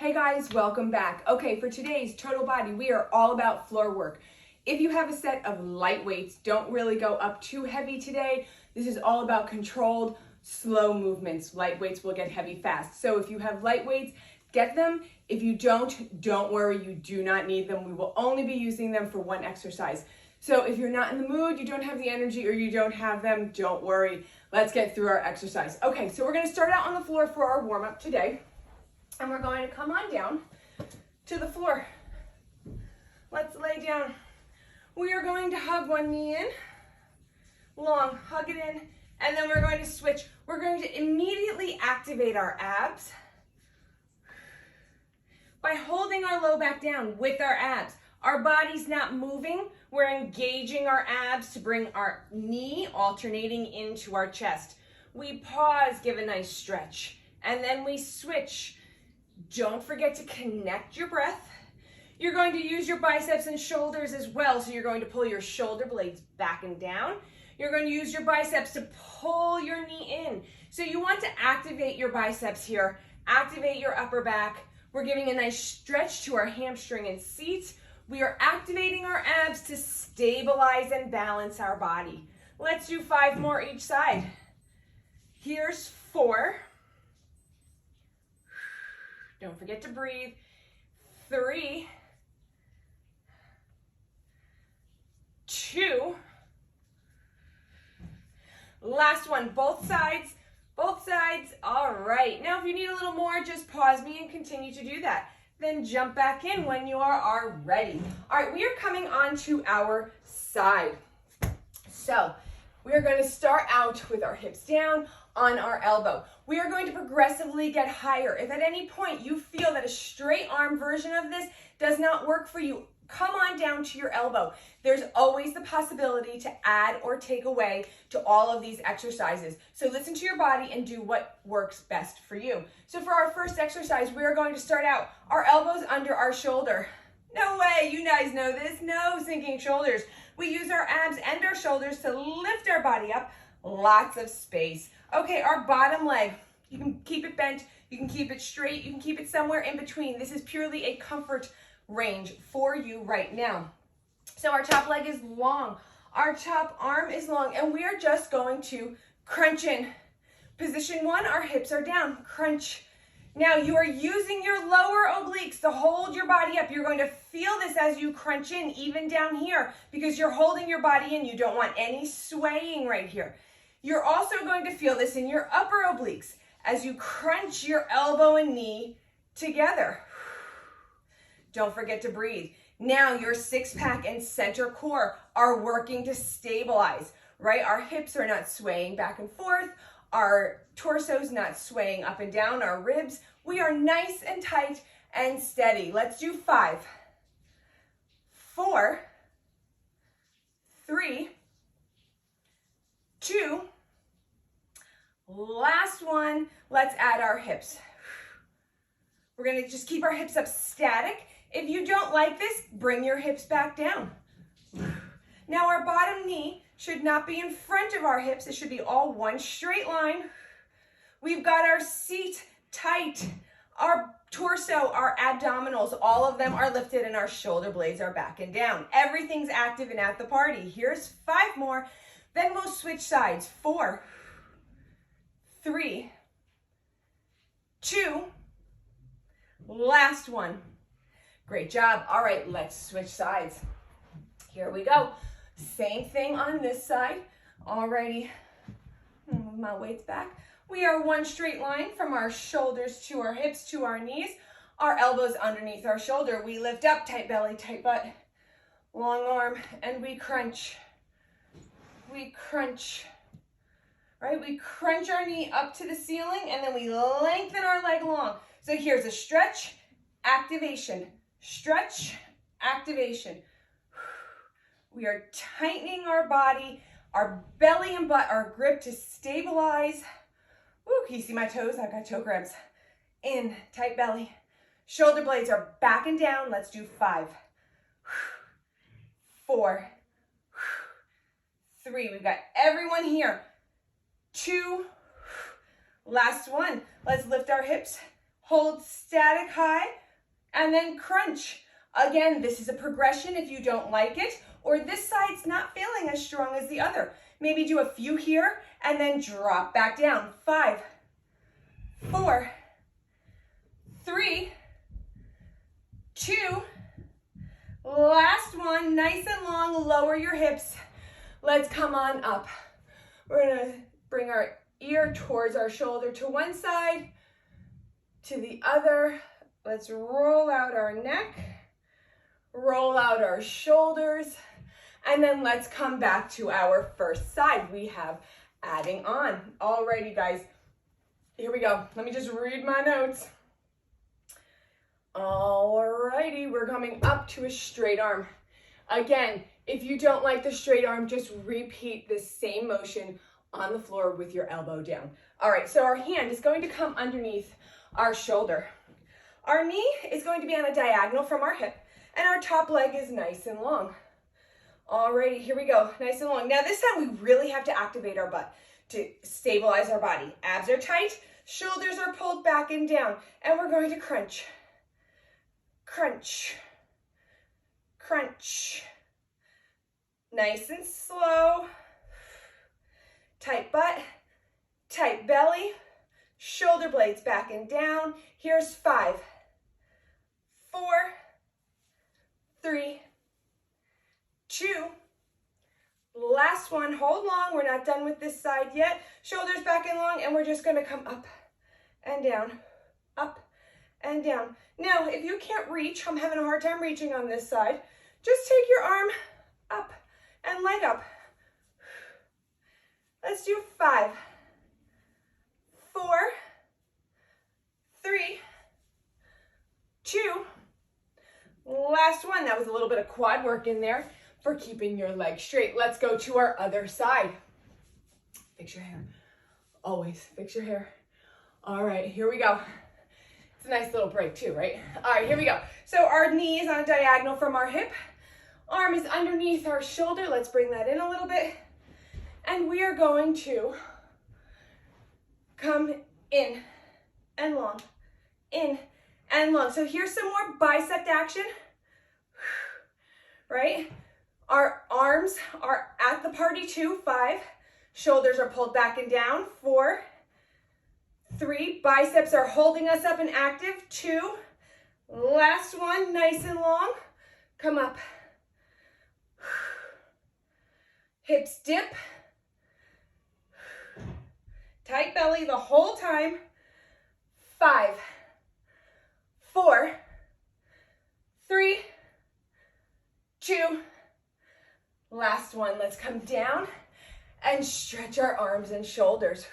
Hey guys, welcome back. Okay, for today's total body, we are all about floor work. If you have a set of light weights, don't really go up too heavy today. This is all about controlled, slow movements. Light weights will get heavy fast. So if you have light weights, get them. If you don't worry, you do not need them. We will only be using them for one exercise. So if you're not in the mood, you don't have the energy, or you don't have them, don't worry. Let's get through our exercise. Okay, so we're gonna start out on the floor for our warm-up today. And we're going to come on down to the floor. Let's lay down. We are going to hug one knee in, long, hug it in, and then we're going to switch. We're going to immediately activate our abs by holding our low back down with our abs. Our body's not moving. We're engaging our abs to bring our knee alternating into our chest. We pause, give a nice stretch, and then we switch. Don't forget to connect your breath. You're going to use your biceps and shoulders as well. So you're going to pull your shoulder blades back and down. You're going to use your biceps to pull your knee in. So you want to activate your biceps here, activate your upper back. We're giving a nice stretch to our hamstring and seat. We are activating our abs to stabilize and balance our body. Let's do 5 more each side. Here's 4. Don't forget to breathe. 3, 2, last one, both sides, all right. Now if you need a little more, just pause me and continue to do that. Then jump back in when you are ready. All right, we are coming on to our side. So we are going to start out with our hips down on our elbow. We are going to progressively get higher. If at any point you feel that a straight arm version of this does not work for you, come on down to your elbow. There's always the possibility to add or take away to all of these exercises. So listen to your body and do what works best for you. So for our first exercise, we are going to start out our elbows under our shoulder. No way, you guys know this, no sinking shoulders. We use our abs and our shoulders to lift our body up, lots of space. Okay, our bottom leg, you can keep it bent, you can keep it straight, you can keep it somewhere in between. This is purely a comfort range for you right now. So our top leg is long, our top arm is long, and we are just going to crunch in. Position 1, our hips are down, crunch. Now you are using your lower obliques to hold your body up. You're going to feel this as you crunch in, even down here, because you're holding your body in. You don't want any swaying right here. You're also going to feel this in your upper obliques as you crunch your elbow and knee together. Don't forget to breathe. Now your 6-pack and center core are working to stabilize, right? Our hips are not swaying back and forth. Our torso's not swaying up and down. Our ribs, we are nice and tight and steady. Let's do 5, 4, 3, 2, last one. Let's add our hips. We're gonna just keep our hips up static. If you don't like this, bring your hips back down. Now our bottom knee should not be in front of our hips. It should be all one straight line. We've got our seat tight, our torso, our abdominals, all of them are lifted, and our shoulder blades are back and down. Everything's active and at the party. Here's 5 more. Then we'll switch sides. 4, 3, 2, last one. Great job. All right, let's switch sides. Here we go. Same thing on this side. Alrighty, move my weights back. We are one straight line from our shoulders to our hips to our knees. Our elbows underneath our shoulder. We lift up, tight belly, tight butt, long arm, and we crunch. We crunch, right? We crunch our knee up to the ceiling, and then we lengthen our leg long. So here's a stretch, activation, stretch, activation. We are tightening our body, our belly and butt are gripped to stabilize. Woo, can you see my toes? I've got toe grabs. In, tight belly. Shoulder blades are back and down. Let's do 5, 4, 3. We've got everyone here. 2, last one. Let's lift our hips. Hold static high. and then crunch. Again, this is a progression if you don't like it, or this side's not feeling as strong as the other. Maybe do a few here, and then drop back down. 5, 4, 3, 2, last one, nice and long, lower your hips. Let's come on up. We're gonna bring our ear towards our shoulder to one side, to the other. Let's roll out our neck, roll out our shoulders, and then let's come back to our first side. We have adding on. Alrighty, guys, here we go. Let me just read my notes. Alrighty, we're coming up to a straight arm. Again, if you don't like the straight arm, just repeat the same motion on the floor with your elbow down. All right, so our hand is going to come underneath our shoulder. Our knee is going to be on a diagonal from our hip, and our top leg is nice and long. Alrighty, here we go, nice and long. Now this time we really have to activate our butt to stabilize our body. Abs are tight, shoulders are pulled back and down, and we're going to crunch, crunch, crunch. Nice and slow. Tight butt, tight belly, shoulder blades back and down. Here's 5, 4, 3, 2, last one. Hold long, we're not done with this side yet. Shoulders back and long, and we're just gonna come up and down, up and down. Now, if you can't reach, I'm having a hard time reaching on this side, just take your arm up and leg up. Let's do 5, 4, 3, 2, last one. That was a little bit of quad work in there for keeping your legs straight. Let's go to our other side. Fix your hair. Always fix your hair. All right, here we go. It's a nice little break too, right? All right, here we go. So our knee is on a diagonal from our hip. Arm is underneath our shoulder. Let's bring that in a little bit. And we are going to come in and long, in and long. So here's some more bicep action, right? Our arms are at the party too. 5, shoulders are pulled back and down. 4, 3, biceps are holding us up and active. 2, last one, nice and long. Come up. Hips dip. Tight belly the whole time. 5, 4, 3, 2, last one. Let's come down and stretch our arms and shoulders.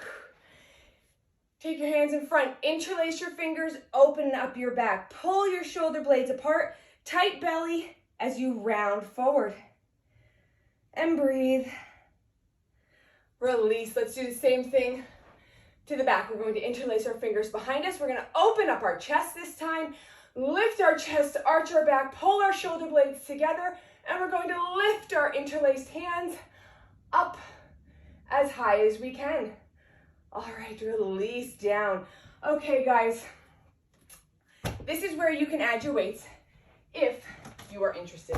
Take your hands in front, interlace your fingers, open up your back, pull your shoulder blades apart, tight belly as you round forward. And breathe. Release. Let's do the same thing to the back. We're going to interlace our fingers behind us. We're going to open up our chest this time, lift our chest, arch our back, pull our shoulder blades together, and we're going to lift our interlaced hands up as high as we can. All right, release down. Okay, guys, this is where you can add your weights if you are interested.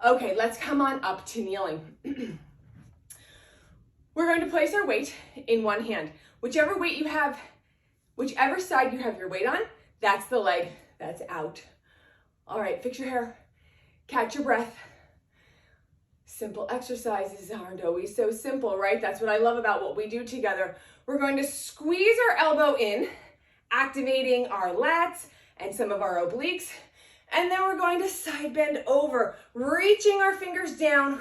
Okay, let's come on up to kneeling. We're going to place our weight in one hand. Whichever weight you have, whichever side you have your weight on, that's the leg that's out. All right, fix your hair, catch your breath. Simple exercises aren't always so simple, right? That's what I love about what we do together. We're going to squeeze our elbow in, activating our lats and some of our obliques. And then we're going to side bend over, reaching our fingers down.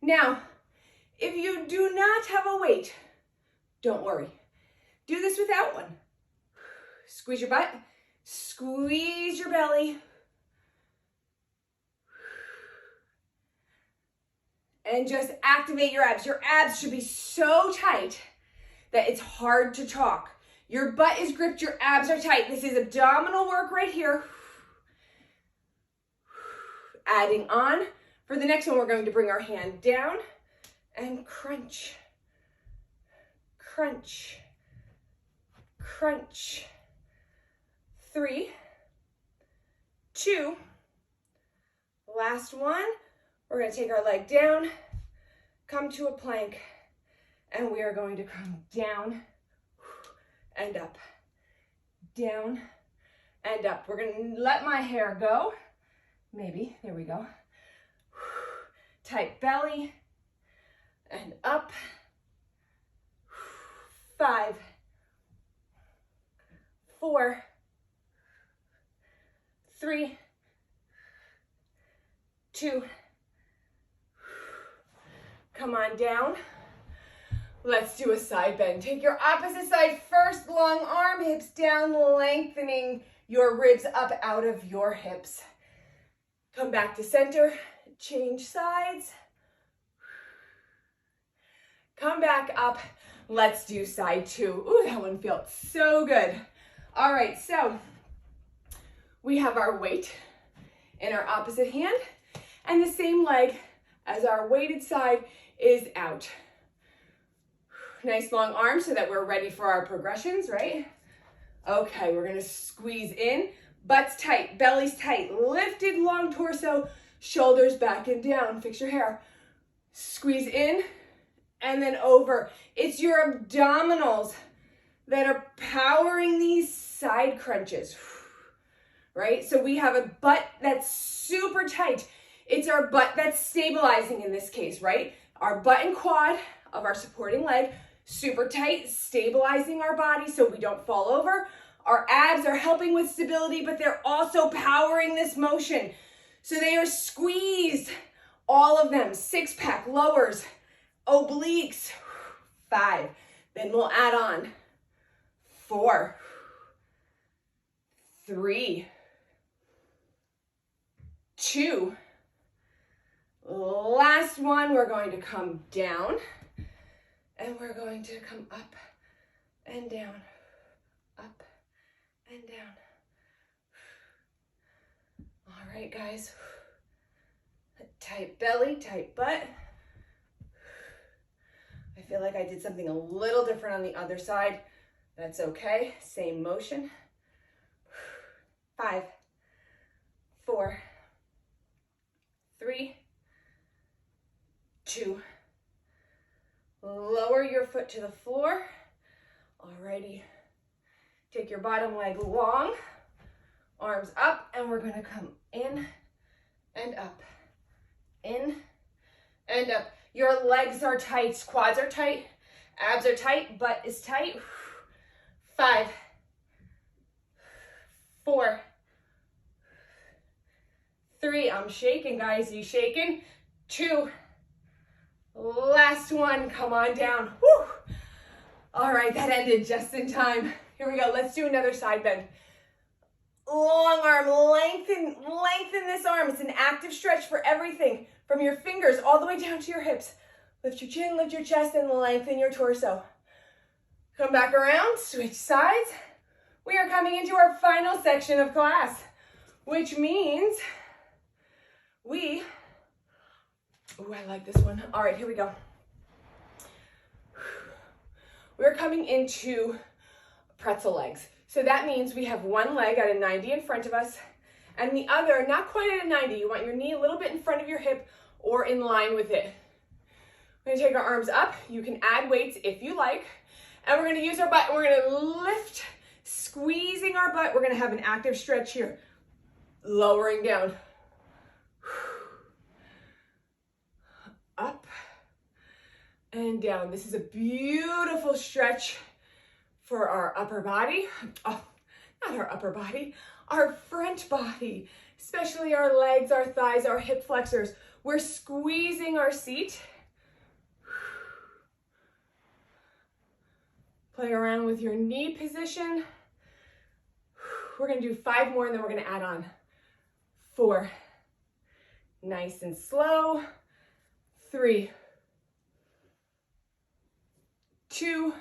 Now, if you do not have a weight, don't worry. Do this without one. Squeeze your butt, squeeze your belly. And just activate your abs. Your abs should be so tight that it's hard to talk. Your butt is gripped, your abs are tight. This is abdominal work right here. Adding on. For the next one, we're going to bring our hand down and crunch, crunch, crunch. 3, 2. Last one. We're going to take our leg down, come to a plank, and we are going to come down and up, down and up. We're going to let my hair go. Maybe, there we go. Tight belly and up. 5, 4, 3, 2. Come on down. Let's do a side bend. Take your opposite side first, long arm, hips down, lengthening your ribs up out of your hips. Come back to center, change sides. Come back up. Let's do side 2. Ooh, that one felt so good. All right, so we have our weight in our opposite hand, and the same leg as our weighted side is out. Nice long arms so that we're ready for our progressions, right? Okay, we're gonna squeeze in, butt's tight, belly's tight, lifted long torso, shoulders back and down. Fix your hair. Squeeze in and then over. It's your abdominals that are powering these side crunches, right? So we have a butt that's super tight. It's our butt that's stabilizing in this case, right? Our butt and quad of our supporting leg, super tight, stabilizing our body so we don't fall over. Our abs are helping with stability, but they're also powering this motion. So they are squeezed, all of them, 6-pack, lowers, obliques, 5. Then we'll add on 4, 3, 2. Last one, we're going to come down and we're going to come up and down, up and down. All right, guys. Tight belly, tight butt. I feel like I did something a little different on the other side. That's okay. Same motion. 5, 4, 3, 2. Lower your foot to the floor. Alrighty. Take your bottom leg long, arms up, and we're gonna come in and up, in and up. Your legs are tight, quads are tight, abs are tight, butt is tight. 5, 4, 3, I'm shaking, guys, you shaking? 2, last one, come on down. Woo. All right, that ended just in time. Here we go, let's do another side bend. Long arm, lengthen this arm. It's an active stretch for everything, from your fingers all the way down to your hips. Lift your chin, lift your chest, and lengthen your torso. Come back around, switch sides. We are coming into our final section of class, which means I like this one. All right, here we go. We're coming into pretzel legs. So that means we have one leg at a 90 in front of us and the other not quite at a 90. You want your knee a little bit in front of your hip or in line with it. We're gonna take our arms up. You can add weights if you like. And we're gonna use our butt. We're gonna lift, squeezing our butt. We're gonna have an active stretch here. Lowering down. Up and down. This is a beautiful stretch for our upper body. Oh, not our upper body, our front body, especially our legs, our thighs, our hip flexors. We're squeezing our seat. Play around with your knee position. We're gonna do 5 more and then we're gonna add on 4. Nice and slow. 3, 2,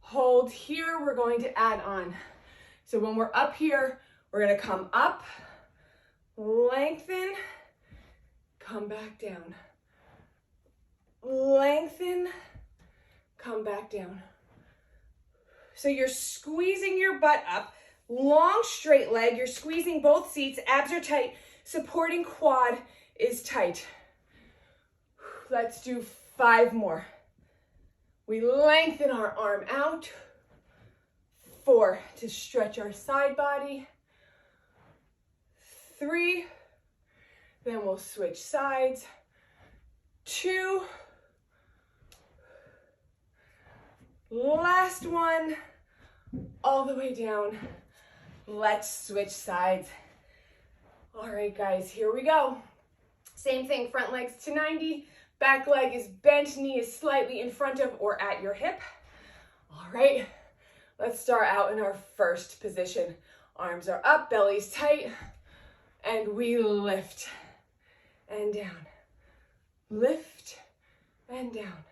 hold here. We're going to add on. So when we're up here, we're gonna come up, lengthen, come back down. Lengthen, come back down. So you're squeezing your butt up, Long straight leg, you're squeezing both seats, abs are tight, supporting quad is tight. Let's do 5 more. We lengthen our arm out. 4 to stretch our side body. 3, then we'll switch sides. 2, last one, all the way down. Let's switch sides. All right, guys, here we go. Same thing, front leg's to 90, back leg is bent, knee is slightly in front of or at your hip. All right, let's start out in our first position. Arms are up, belly's tight, and we lift and down. Lift and down.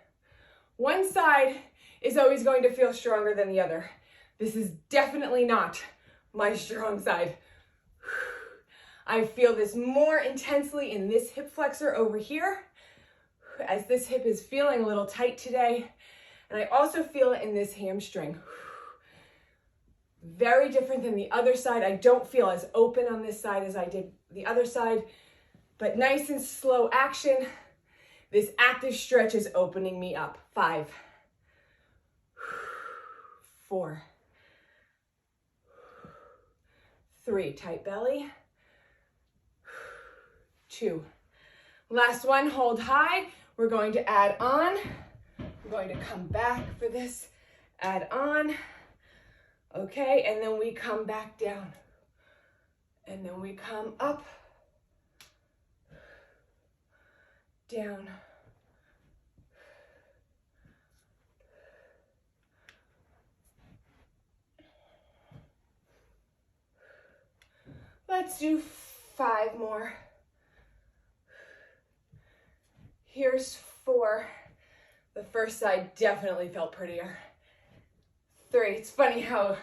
One side is always going to feel stronger than the other. This is definitely not my strong side. I feel this more intensely in this hip flexor over here, as this hip is feeling a little tight today. And I also feel it in this hamstring. Very different than the other side. I don't feel as open on this side as I did the other side, but nice and slow action. This active stretch is opening me up. 5, 4, 3, tight belly. 2. Last one, hold high. We're going to add on. We're going to come back for this. Add on. Okay, and then we come back down. And then we come up. Down. Let's do 5 more. Here's 4. The first side definitely felt prettier. 3. It's funny how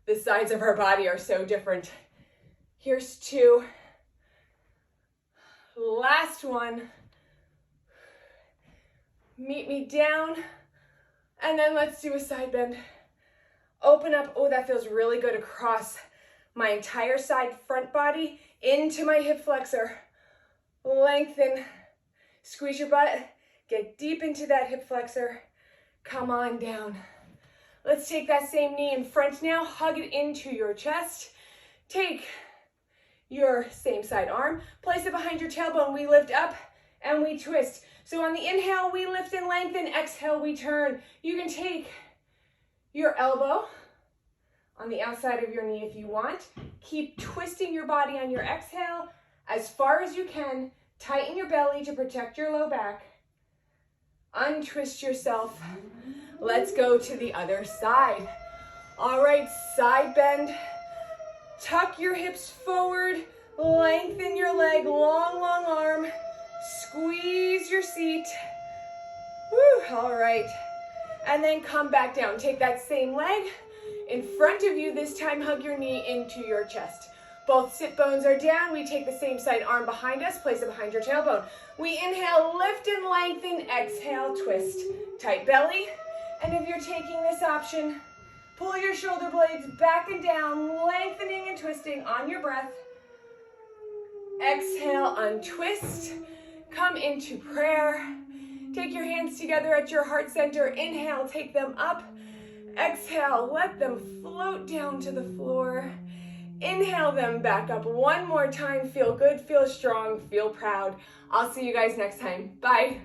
the sides of our body are so different. Here's 2. Last one. Meet me down. And then let's do a side bend. Open up. Oh, that feels really good across my entire side front body into my hip flexor. Lengthen. Squeeze your butt. Get deep into that hip flexor. Come on down. Let's take that same knee in front now. Hug it into your chest. Take your same side arm. Place it behind your tailbone. We lift up and we twist. So on the inhale, we lift and lengthen. Exhale, we turn. You can take your elbow on the outside of your knee if you want. Keep twisting your body on your exhale as far as you can. Tighten your belly to protect your low back. Untwist yourself. Let's go to the other side. All right, side bend. Tuck your hips forward. Lengthen your leg, long, long arm. Squeeze your seat. Woo, all right. And then come back down. Take that same leg in front of you. This time, hug your knee into your chest. Both sit bones are down. We take the same side arm behind us, place it behind your tailbone. We inhale, lift and lengthen. Exhale, twist. Tight belly. And if you're taking this option, pull your shoulder blades back and down, lengthening and twisting on your breath. Exhale, untwist. Come into prayer. Take your hands together at your heart center. Inhale, take them up. Exhale, let them float down to the floor. Inhale them back up one more time. Feel good, feel strong, feel proud. I'll see you guys next time. Bye.